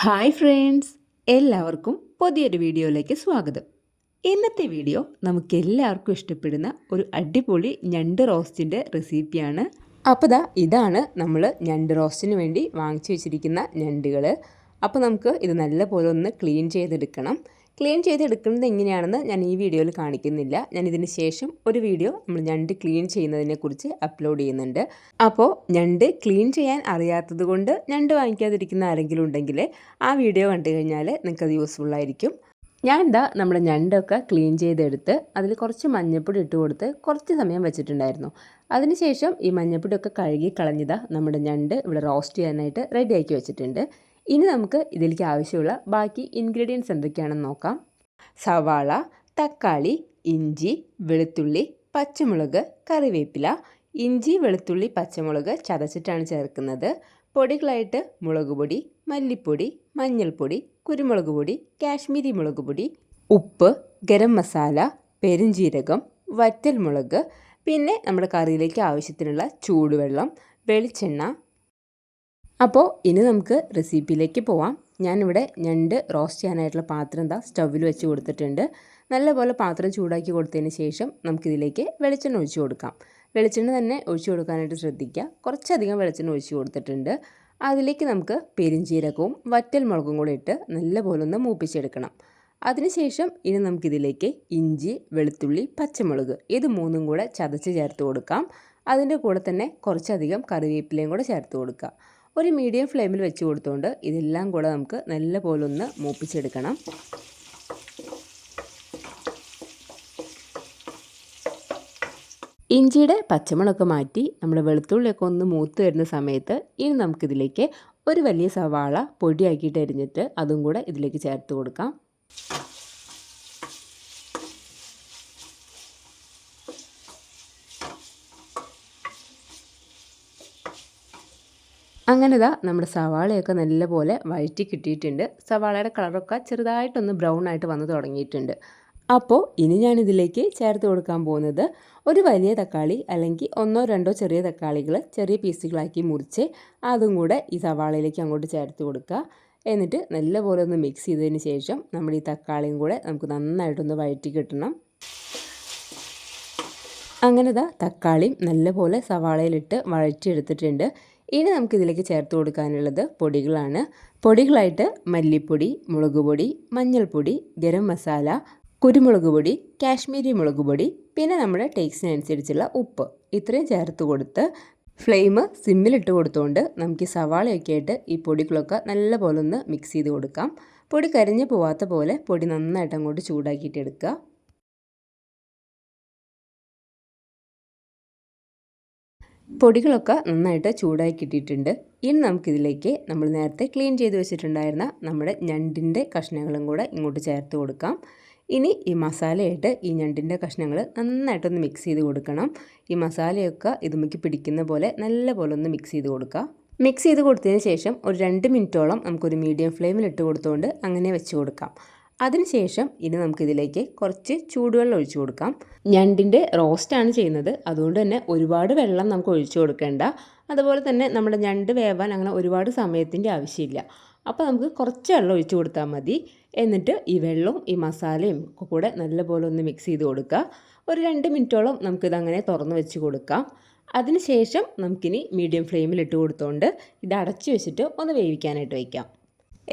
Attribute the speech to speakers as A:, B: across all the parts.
A: Hi friends, എല്ലാവർക്കും പുതിയൊരു വീഡിയോയിലേക്ക് സ്വാഗതം. ഇന്നത്തെ വീഡിയോ നമുക്ക് എല്ലാവർക്കും ഇഷ്ടപ്പെടുന്ന ഒരു അടിപൊളി ഞണ്ട് റോസ്റ്റിൻ്റെ റെസിപ്പിയാണ്. അപ്പോൾ ഇതാണ് നമ്മൾ ഞണ്ട് റോസ്റ്റിന് വേണ്ടി വാങ്ങിച്ചു വെച്ചിരിക്കുന്ന ഞണ്ടുകൾ. അപ്പോൾ നമുക്ക് ഇത് നല്ലപോലെ ഒന്ന് ക്ലീൻ ചെയ്തെടുക്കണം. ക്ലീൻ ചെയ്തെടുക്കുന്നത് എങ്ങനെയാണെന്ന് ഞാൻ ഈ വീഡിയോയിൽ കാണിക്കുന്നില്ല. ഞാൻ ഇതിന് ശേഷം ഒരു വീഡിയോ നമ്മൾ ഞണ്ട് ക്ലീൻ ചെയ്യുന്നതിനെക്കുറിച്ച് അപ്ലോഡ് ചെയ്യുന്നുണ്ട്. അപ്പോൾ ഞണ്ട് ക്ലീൻ ചെയ്യാൻ അറിയാത്തത് കൊണ്ട് ഞണ്ട് വാങ്ങിക്കാതിരിക്കുന്ന ആരെങ്കിലും ഉണ്ടെങ്കിൽ ആ വീഡിയോ കണ്ടു കഴിഞ്ഞാൽ നിങ്ങൾക്കത് യൂസ്ഫുള്ളായിരിക്കും. ഞാൻ നമ്മുടെ ഞണ്ടൊക്കെ ക്ലീൻ ചെയ്തെടുത്ത് അതിൽ കുറച്ച് മഞ്ഞൾപ്പൊടി ഇട്ട് കൊടുത്ത് കുറച്ച് സമയം വെച്ചിട്ടുണ്ടായിരുന്നു. അതിനുശേഷം ഈ മഞ്ഞൾപ്പൊടിയൊക്കെ കഴുകി കളഞ്ഞതാ നമ്മുടെ ഞണ്ട് ഇവിടെ റോസ്റ്റ് ചെയ്യാനായിട്ട് റെഡിയാക്കി വെച്ചിട്ടുണ്ട്. ഇനി നമുക്ക് ഇതിലേക്ക് ആവശ്യമുള്ള ബാക്കി ഇൻഗ്രീഡിയൻസ് എന്തൊക്കെയാണെന്ന് നോക്കാം. സവാള, തക്കാളി, ഇഞ്ചി, വെളുത്തുള്ളി, പച്ചമുളക്, കറിവേപ്പില. ഇഞ്ചി, വെളുത്തുള്ളി, പച്ചമുളക് ചതച്ചിട്ടാണ് ചേർക്കുന്നത്. പൊടികളായിട്ട് മുളക് പൊടി, മല്ലിപ്പൊടി, മഞ്ഞൾപ്പൊടി, കുരുമുളക് പൊടി, കാശ്മീരി മുളക് പൊടി, ഉപ്പ്, ഗരം മസാല, പെരുംജീരകം, വറ്റൽമുളക്, പിന്നെ നമ്മുടെ കറിയിലേക്ക് ആവശ്യത്തിനുള്ള ചൂടുവെള്ളം, വെളിച്ചെണ്ണ. അപ്പോൾ ഇനി നമുക്ക് റെസിപ്പിയിലേക്ക് പോവാം. ഞാനിവിടെ ഞണ്ട് റോസ്റ്റ് ചെയ്യാനായിട്ടുള്ള പാത്രം സ്റ്റൗവിൽ വെച്ച് കൊടുത്തിട്ടുണ്ട്. നല്ലപോലെ പാത്രം ചൂടാക്കി കൊടുത്തതിന് ശേഷം നമുക്കിതിലേക്ക് വെളിച്ചെണ്ണ ഒഴിച്ച് കൊടുക്കാം. വെളിച്ചെണ്ണ തന്നെ ഒഴിച്ച് കൊടുക്കാനായിട്ട് ശ്രദ്ധിക്കുക. കുറച്ചധികം വെളിച്ചെണ്ണ ഒഴിച്ച് കൊടുത്തിട്ടുണ്ട്. അതിലേക്ക് നമുക്ക് പെരുംജീരകവും വറ്റൽമുളകും കൂടെ ഇട്ട് നല്ലപോലെ ഒന്ന് മൂപ്പിച്ചെടുക്കണം. അതിനുശേഷം ഇനി നമുക്കിതിലേക്ക് ഇഞ്ചി, വെളുത്തുള്ളി, പച്ചമുളക് ഇത് മൂന്നും കൂടെ ചതച്ച് ചേർത്ത് കൊടുക്കാം. അതിൻ്റെ കൂടെ തന്നെ കുറച്ചധികം കറിവേപ്പിലയും കൂടെ ചേർത്ത് കൊടുക്കുക. ഒരു മീഡിയം ഫ്ലെയിമിൽ വെച്ച് കൊടുത്തുകൊണ്ട് ഇതെല്ലാം കൂടെ നമുക്ക് നല്ലപോലെ ഒന്ന് മൂപ്പിച്ചെടുക്കണം. ഇഞ്ചിയുടെ പച്ചമണമൊക്കെ മാറ്റി നമ്മുടെ വെളുത്തുള്ളിയൊക്കെ ഒന്ന് മൂത്ത് വരുന്ന സമയത്ത് ഇനി നമുക്കിതിലേക്ക് ഒരു വലിയ സവാള പൊടിയാക്കിയിട്ട് അരിഞ്ഞിട്ട് അതും കൂടെ ഇതിലേക്ക് ചേർത്ത് കൊടുക്കാം. അങ്ങനെ നമ്മുടെ സവാളയൊക്കെ നല്ലപോലെ വഴറ്റി കിട്ടിയിട്ടുണ്ട്. സവാളയുടെ കളറൊക്കെ ചെറുതായിട്ടൊന്ന് ബ്രൗൺ ആയിട്ട് വന്ന് തുടങ്ങിയിട്ടുണ്ട്. അപ്പോൾ ഇനി ഞാനിതിലേക്ക് ചേർത്ത് കൊടുക്കാൻ പോകുന്നത് ഒരു വലിയ തക്കാളി അല്ലെങ്കിൽ ഒന്നോ രണ്ടോ ചെറിയ തക്കാളികൾ ചെറിയ പീസുകളാക്കി മുറിച്ച് അതും കൂടെ ഈ സവാളയിലേക്ക് അങ്ങോട്ട് ചേർത്ത് കൊടുക്കുക. എന്നിട്ട് നല്ലപോലെ ഒന്ന് മിക്സ് ചെയ്തതിന് ശേഷം നമ്മൾ ഈ തക്കാളിയും കൂടെ നമുക്ക് നന്നായിട്ടൊന്ന് വഴറ്റി കിട്ടണം. അങ്ങനെ തക്കാളിയും നല്ലപോലെ സവാളയിലിട്ട് വഴറ്റിയെടുത്തിട്ടുണ്ട്. ഇനി നമുക്കിതിലേക്ക് ചേർത്ത് കൊടുക്കാനുള്ളത് പൊടികളാണ്. പൊടികളായിട്ട് മല്ലിപ്പൊടി, മുളക് പൊടി, മഞ്ഞൾപ്പൊടി, ഗരം മസാല, കുരുമുളക് പൊടി, കാശ്മീരി മുളക് പൊടി, പിന്നെ നമ്മുടെ ടേസ്റ്റിനനുസരിച്ചുള്ള ഉപ്പ് ഇത്രയും ചേർത്ത് കൊടുത്ത് ഫ്ലെയിം സിമ്മിലിട്ട് കൊടുത്തുകൊണ്ട് നമുക്ക് ഈ സവാളയൊക്കെ ആയിട്ട് ഈ പൊടികളൊക്കെ നല്ലപോലെ ഒന്ന് മിക്സ് ചെയ്ത് കൊടുക്കാം. പൊടി കരിഞ്ഞു പോവാത്ത പോലെ പൊടി നന്നായിട്ട് അങ്ങോട്ട് ചൂടാക്കിയിട്ട് എടുക്കുക. പൊടികളൊക്കെ നന്നായിട്ട് ചൂടായി കിട്ടിയിട്ടുണ്ട്. ഇനി നമുക്കിതിലേക്ക് നമ്മൾ നേരത്തെ ക്ലീൻ ചെയ്ത് വെച്ചിട്ടുണ്ടായിരുന്ന നമ്മുടെ ഞണ്ടിൻ്റെ കഷ്ണങ്ങളും കൂടെ ഇങ്ങോട്ട് ചേർത്ത് കൊടുക്കാം. ഇനി ഈ മസാലയായിട്ട് ഈ ഞണ്ടിൻ്റെ കഷ്ണങ്ങൾ നന്നായിട്ടൊന്ന് മിക്സ് ചെയ്ത് കൊടുക്കണം. ഈ മസാലയൊക്കെ ഇതുമ്മക്ക് പിടിക്കുന്ന പോലെ നല്ലപോലെ ഒന്ന് മിക്സ് ചെയ്ത് കൊടുക്കുക. മിക്സ് ചെയ്ത് കൊടുത്തതിന് ശേഷം ഒരു 2 മിനിറ്റോളം നമുക്കൊരു മീഡിയം ഫ്ലെയിമിൽ ഇട്ട് കൊടുത്തുകൊണ്ട് അങ്ങനെ വെച്ച് കൊടുക്കാം. അതിനുശേഷം ഇനി നമുക്കിതിലേക്ക് കുറച്ച് ചൂടുവെള്ളം ഒഴിച്ചു കൊടുക്കാം. ഞണ്ടിൻ്റെ റോസ്റ്റാണ് ചെയ്യുന്നത്, അതുകൊണ്ട് തന്നെ ഒരുപാട് വെള്ളം നമുക്ക് ഒഴിച്ചു കൊടുക്കേണ്ട. അതുപോലെ തന്നെ നമ്മുടെ ഞണ്ട് വേവാൻ അങ്ങനെ ഒരുപാട് സമയത്തിൻ്റെ ആവശ്യമില്ല. അപ്പോൾ നമുക്ക് കുറച്ച് വെള്ളം ഒഴിച്ചു കൊടുത്താൽ മതി. എന്നിട്ട് ഈ വെള്ളവും ഈ മസാലയും ഒക്കെ കൂടെ നല്ലപോലെ ഒന്ന് മിക്സ് ചെയ്ത് കൊടുക്കുക. ഒരു 2 മിനിറ്റോളം നമുക്കിതങ്ങനെ തുറന്ന് വെച്ച് കൊടുക്കാം. അതിനുശേഷം നമുക്കിനി മീഡിയം ഫ്ലെയിമിൽ ഇട്ട് കൊടുത്തുകൊണ്ട് ഇത് അടച്ചു വെച്ചിട്ട് ഒന്ന് വേവിക്കാനായിട്ട് വയ്ക്കാം.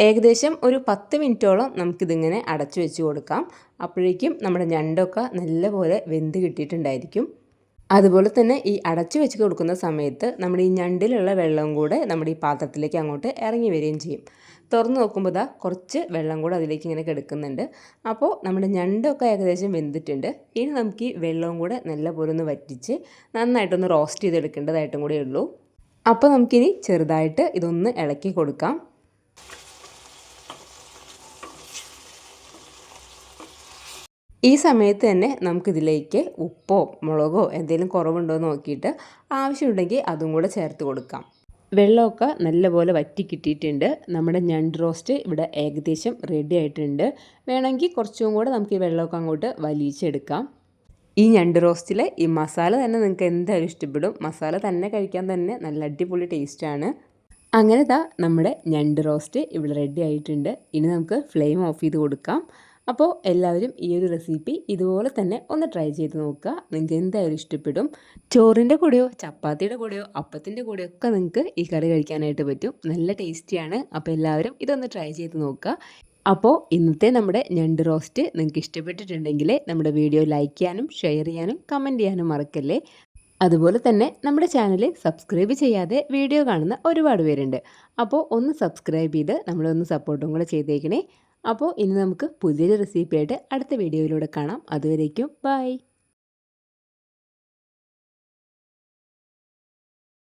A: ഏകദേശം ഒരു 10 മിനിറ്റോളം നമുക്കിതിങ്ങനെ അടച്ചു വെച്ച് കൊടുക്കാം. അപ്പോഴേക്കും നമ്മുടെ ഞണ്ടൊക്കെ നല്ലപോലെ വെന്ത് കിട്ടിയിട്ടുണ്ടായിരിക്കും. അതുപോലെ തന്നെ ഈ അടച്ചു വെച്ച് കൊടുക്കുന്ന സമയത്ത് നമ്മുടെ ഈ ഞണ്ടിലുള്ള വെള്ളം കൂടെ നമ്മുടെ ഈ പാത്രത്തിലേക്ക് അങ്ങോട്ട് ഇറങ്ങി വരികയും ചെയ്യും. തുറന്ന് നോക്കുമ്പോൾ കുറച്ച് വെള്ളം കൂടെ അതിലേക്ക് ഇങ്ങനെ കിടക്കുന്നുണ്ട്. അപ്പോൾ നമ്മുടെ ഞണ്ടൊക്കെ ഏകദേശം വെന്തിട്ടുണ്ട്. ഇനി നമുക്ക് ഈ വെള്ളവും കൂടെ നല്ലപോലെ ഒന്ന് വറ്റിച്ച് നന്നായിട്ടൊന്ന് റോസ്റ്റ് ചെയ്തെടുക്കേണ്ടതായിട്ടും കൂടെ ഉള്ളൂ. അപ്പോൾ നമുക്കിനി ചെറുതായിട്ട് ഇതൊന്ന് ഇളക്കി കൊടുക്കാം. ഈ സമയത്ത് തന്നെ നമുക്കിതിലേക്ക് ഉപ്പോ മുളകോ എന്തെങ്കിലും കുറവുണ്ടോ എന്ന് നോക്കിയിട്ട് ആവശ്യമുണ്ടെങ്കിൽ അതും കൂടെ ചേർത്ത് കൊടുക്കാം. വെള്ളമൊക്കെ നല്ലപോലെ വറ്റി കിട്ടിയിട്ടുണ്ട്. നമ്മുടെ ഞണ്ട് റോസ്റ്റ് ഇവിടെ ഏകദേശം റെഡി ആയിട്ടുണ്ട്. വേണമെങ്കിൽ കുറച്ചും കൂടെ നമുക്ക് ഈ വെള്ളമൊക്കെ അങ്ങോട്ട് വലിച്ചെടുക്കാം. ഈ ഞണ്ട് റോസ്റ്റിൽ ഈ മസാല തന്നെ നിങ്ങൾക്ക് എന്തായാലും ഇഷ്ടപ്പെടും. മസാല തന്നെ കഴിക്കാൻ തന്നെ നല്ല അടിപൊളി ടേസ്റ്റാണ്. അങ്ങനെ ദാ നമ്മുടെ ഞണ്ട് റോസ്റ്റ് ഇവിടെ റെഡി ആയിട്ടുണ്ട്. ഇനി നമുക്ക് ഫ്ലെയിം ഓഫ് ചെയ്ത് കൊടുക്കാം. അപ്പോൾ എല്ലാവരും ഈ ഒരു റെസിപ്പി ഇതുപോലെ തന്നെ ഒന്ന് ട്രൈ ചെയ്ത് നോക്കുക. നിങ്ങൾക്ക് എന്തായാലും ഇഷ്ടപ്പെടും. ചോറിൻ്റെ കൂടെയോ ചപ്പാത്തിയുടെ കൂടെയോ അപ്പത്തിൻ്റെ കൂടെയോ ഒക്കെ നിങ്ങൾക്ക് ഈ കറി കഴിക്കാനായിട്ട് പറ്റും. നല്ല ടേസ്റ്റിയാണ്. അപ്പോൾ എല്ലാവരും ഇതൊന്ന് ട്രൈ ചെയ്ത് നോക്കുക. അപ്പോൾ ഇന്നത്തെ നമ്മുടെ ഞണ്ട് റോസ്റ്റ് നിങ്ങൾക്ക് ഇഷ്ടപ്പെട്ടിട്ടുണ്ടെങ്കിൽ നമ്മുടെ വീഡിയോ ലൈക്ക് ചെയ്യാനും ഷെയർ ചെയ്യാനും കമൻറ്റ് ചെയ്യാനും മറക്കല്ലേ. അതുപോലെ തന്നെ നമ്മുടെ ചാനൽ സബ്സ്ക്രൈബ് ചെയ്യാതെ വീഡിയോ കാണുന്ന ഒരുപാട് പേരുണ്ട്. അപ്പോൾ ഒന്ന് സബ്സ്ക്രൈബ് ചെയ്ത് നമ്മളൊന്ന് സപ്പോർട്ടും കൂടെ ചെയ്തേക്കണേ. അപ്പോൾ ഇനി നമുക്ക് പുതിയൊരു റെസിപ്പിയായിട്ട് അടുത്ത വീഡിയോയിലൂടെ കാണാം. അതുവരേക്കും ബൈ.